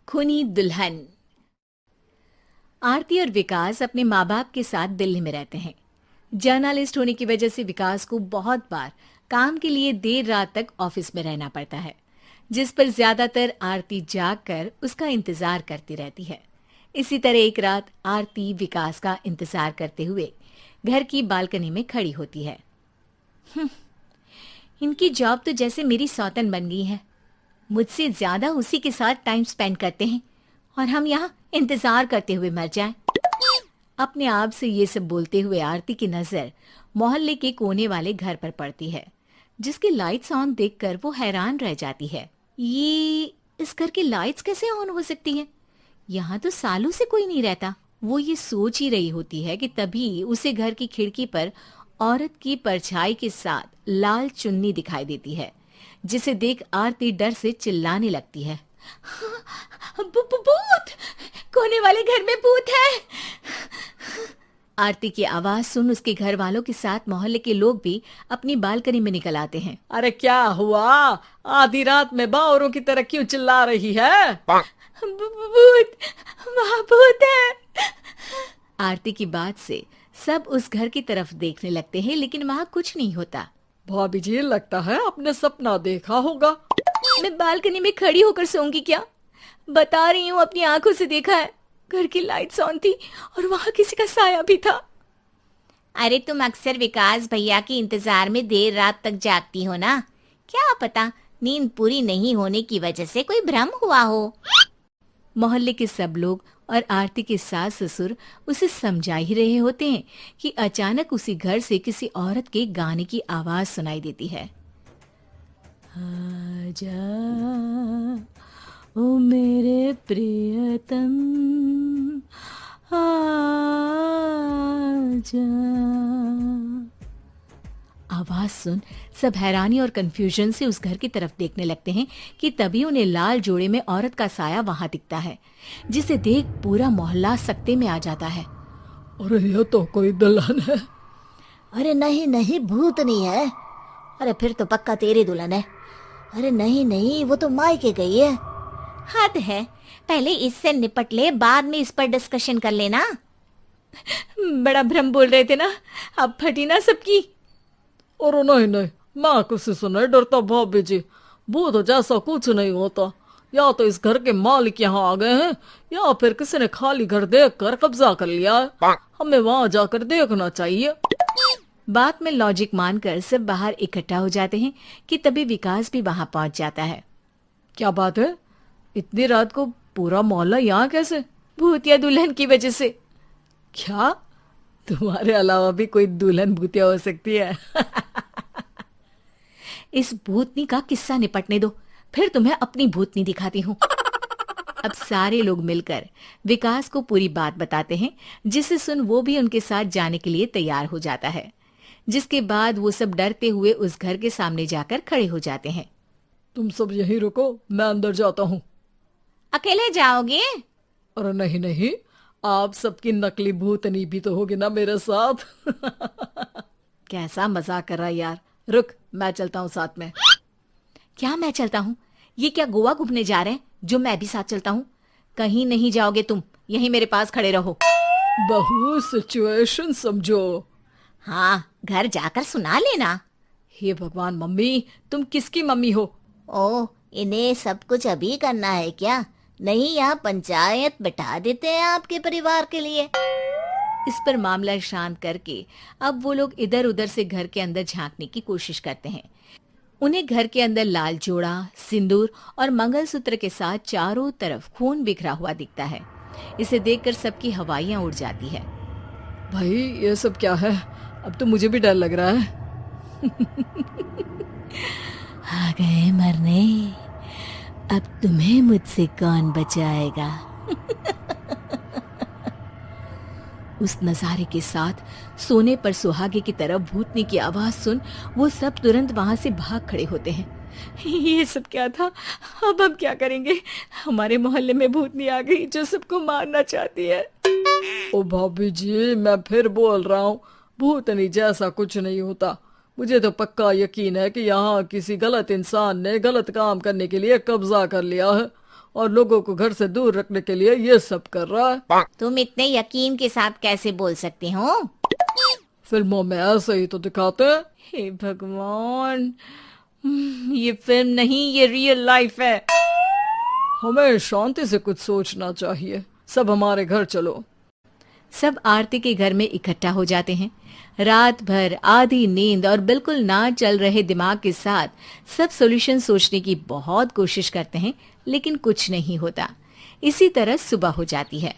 खूनी दुल्हन। आरती और विकास अपने माँ बाप के साथ दिल्ली में रहते हैं। जर्नलिस्ट होने की वजह से विकास को बहुत बार काम के लिए देर रात तक ऑफिस में रहना पड़ता है, जिस पर ज्यादातर आरती जाग कर उसका इंतजार करती रहती है। इसी तरह एक रात आरती विकास का इंतजार करते हुए घर की बालकनी में खड़ी होती है। इनकी जॉब तो जैसे मेरी सौतन बन गई है। मुझसे ज्यादा उसी के साथ टाइम स्पेंड करते हैं और हम यहाँ इंतजार करते हुए मर जाएं। अपने आप से ये सब बोलते हुए आरती की नजर मोहल्ले के कोने वाले घर पर पड़ती है, जिसकी लाइट्स ऑन देखकर वो हैरान रह जाती है। ये इस घर की लाइट्स कैसे ऑन हो सकती हैं? यहाँ तो सालों से कोई नहीं रहता। वो ये सोच ही रही होती है कि तभी उसे घर की खिड़की पर औरत की परछाई के साथ लाल चुन्नी दिखाई देती है, जिसे देख आरती डर से चिल्लाने लगती है। भूत! कोने वाले घर में भूत है! आरती की आवाज सुन उसके घर वालों के साथ मोहल्ले के लोग भी अपनी बालकनी में निकल आते हैं। अरे क्या हुआ? आधी रात में बावरों की तरह क्यों चिल्ला रही है? भूत! वहाँ भूत है! आरती की बात से सब उस घर की तरफ देखने लगते हैं, लेकिन वहाँ कुछ नहीं होता। भाभी जी, लगता है आपने सपना देखा होगा। मैं बालकनी में खड़ी होकर सोऊंगी क्या? बता रही हूँ, अपनी आंखों से देखा है। घर की लाइट्स ऑन थी और वहाँ किसी का साया भी था। अरे तुम अक्सर विकास भैया के इंतजार में देर रात तक जागती हो ना? क्या पता नींद पूरी नहीं होने की वजह से कोई भ्रम हुआ हो। मोहल्ले के सब लोग और आरती के सास ससुर उसे समझा ही रहे होते हैं कि अचानक उसी घर से किसी औरत के गाने की आवाज सुनाई देती है। आजा ओ मेरे प्रियतम, आजा। आवाज सुन सब हैरानी और कंफ्यूजन से उस घर की तरफ देखने लगते हैं कि तभी उन्हें लाल जोड़े में औरत का साया वहां दिखता है, जिसे देख पूरा मोहल्ला सकते में आ जाता है। अरे ये तो कोई दुल्हन है। अरे नहीं नहीं, भूत नहीं है। अरे फिर तो पक्का तेरी दुल्हन है। अरे नहीं नहीं, वो तो मायके गई है। हद है, पहले इससे निपट ले, बाद में इस पर डिस्कशन कर लेना। बड़ा भ्रम बोल रहे थे ना, अब फटी ना सबकी। और नहीं नहीं, मैं किसी से नहीं डरता भाभी जी। भूत जैसा कुछ नहीं होता। या तो इस घर के मालिक यहाँ आ गए हैं, या फिर किसी ने खाली घर देख कर कब्जा कर लिया है। हमें वहां जाकर देखना चाहिए। बात में लॉजिक मानकर सब बाहर इकट्ठा हो जाते हैं कि तभी विकास भी वहां पहुंच जाता है। क्या बात है? इतनी रात को पूरा मोहल्ला यहाँ कैसे? भूतिया दुल्हन की वजह से। क्या तुम्हारे अलावा भी कोई दुल्हन भूतिया हो सकती है? इस भूतनी का किस्सा निपटने दो, फिर तुम्हें अपनी भूतनी दिखाती हूँ। अब सारे लोग मिलकर विकास को पूरी बात बताते हैं, जिसे सुन वो भी उनके साथ जाने के लिए तैयार हो जाता है। जिसके बाद वो सब डरते हुए उस घर के सामने जाकर खड़े हो जाते हैं। तुम सब यहीं रुको, मैं अंदर जाता हूँ। अकेले जाओगे? अरे नहीं नहीं, आप सबकी नकली भूतनी भी तो होगी ना मेरे साथ। कैसा मजाक कर रहा है यार। रुक, मैं चलता हूँ साथ में। क्या मैं चलता हूँ? ये क्या गोवा घूमने जा रहे हैं जो मैं भी साथ चलता हूँ? कहीं नहीं जाओगे तुम, यहीं मेरे पास खड़े रहो। बहू, सिचुएशन समझो। हाँ, घर जाकर सुना लेना। हे भगवान, मम्मी तुम किसकी मम्मी हो? ओ, इन्हें सब कुछ अभी करना है क्या? नहीं, यहाँ पंचायत बिठा देते हैं आपके परिवार के लिए। इस पर मामला शांत करके अब वो लोग इधर उधर से घर के अंदर झांकने की कोशिश करते हैं। उन्हें घर के अंदर लाल जोड़ा, सिंदूर और मंगलसूत्र के साथ चारों तरफ खून बिखरा हुआ दिखता है। इसे देखकर सबकी हवाइयां उड़ जाती है। भाई ये सब क्या है? अब तो मुझे भी डर लग रहा है। आ गए मरने, अब तुम्हें मुझसे कौन बचाएगा? उस नजारे के साथ सोने पर सुहागे की तरह भूतनी की आवाज सुन वो सब तुरंत वहां से भाग खड़े होते हैं। ये सब क्या था? अब हम क्या करेंगे? हमारे मोहल्ले में भूतनी आ गई जो सबको मारना चाहती है। ओ भाभी जी, मैं फिर बोल रहा हूँ, भूतनी जैसा कुछ नहीं होता। मुझे तो पक्का यकीन है कि यहाँ किसी गलत इंसान ने गलत काम करने के लिए कब्जा कर लिया है और लोगों को घर से दूर रखने के लिए ये सब कर रहा है। तुम इतने यकीन के साथ कैसे बोल सकते हो? फिल्मों में ऐसे ही तो दिखाते हैं। हे भगवान, ये फिल्म नहीं, ये रियल लाइफ है। हमें शांति से कुछ सोचना चाहिए। सब हमारे घर चलो। सब आरती के घर में इकट्ठा हो जाते हैं। रात भर आधी नींद और बिल्कुल ना चल रहे दिमाग के साथ सब सॉल्यूशन सोचने की बहुत कोशिश करते हैं, लेकिन कुछ नहीं होता। इसी तरह सुबह हो जाती है।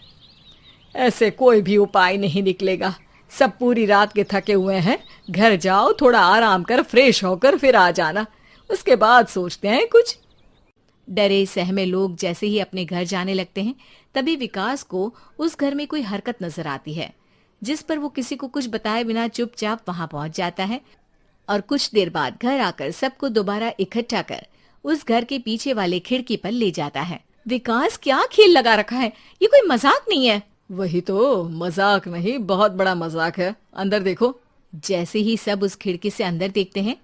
ऐसे कोई भी उपाय नहीं निकलेगा। सब पूरी रात के थके हुए हैं। घर जाओ, थोड़ा आराम कर, फ्रेश होकर फिर आ जाना, उसके बाद सोचते हैं कुछ। डरे सहमे लोग जैसे ही अपने घर जाने लगते हैं, तभी विकास को उस घर में कोई हरकत नजर आती है, जिस पर वो किसी को कुछ बताए बिना चुपचाप वहां पहुंच जाता है और कुछ देर बाद घर आकर सबको दोबारा इकट्ठा कर उस घर के पीछे वाले खिड़की पर ले जाता है। विकास, क्या खेल लगा रखा है? ये कोई मजाक नहीं है। वही तो, मजाक नहीं, बहुत बड़ा मजाक है। अंदर देखो। जैसे ही सब उस खिड़की से अंदर देखते हैं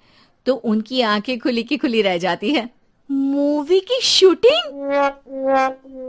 तो उनकी आंखें खुली की खुली रह जाती है। मूवी की शूटिंग!